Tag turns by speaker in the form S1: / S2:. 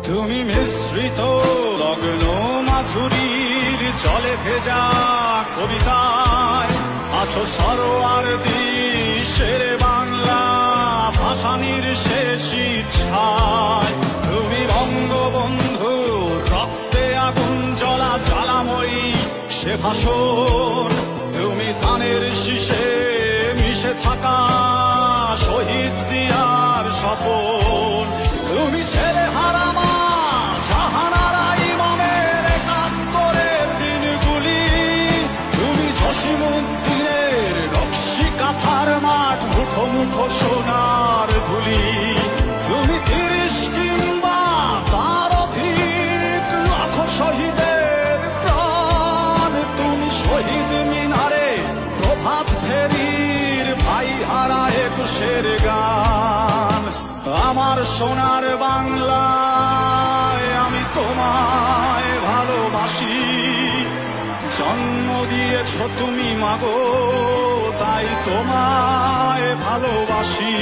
S1: তুমি মিশ্রিত লগ্ন মাধুরীর জলে ভেজা কবিতায় আছো সরোয়ার্দী শেরে বাংলা ভাসানির শেষ ইচ্ছায়। তুমি বঙ্গবন্ধু রক্তে আগুন জ্বলা জ্বালাময়ী সে ভাষণ, তুমি ধানের শীষে মিশে থাকা শহীদ জিয়ার স্বপন। তুমি ছেলে হারামা জাহানারা ইমামের একাত্তরের দিনগুলি, তুমি জসিমউদ্দিনের নকশি কাঁথার মাঠ মুঠো মুঠো সোনার ধুলি। তুমি ৩০ কিংবা তার অধিক লাখ শহীদের প্রাণ, তুমি শহীদ মিনারে প্রভাত ফেরির ভাই হারা একুশের গান। আমার সোনার বাংলায় আমি তোমায় ভালোবাসি, জন্ম দিয়েছ তুমি মাগো তাই তোমায় ভালোবাসি।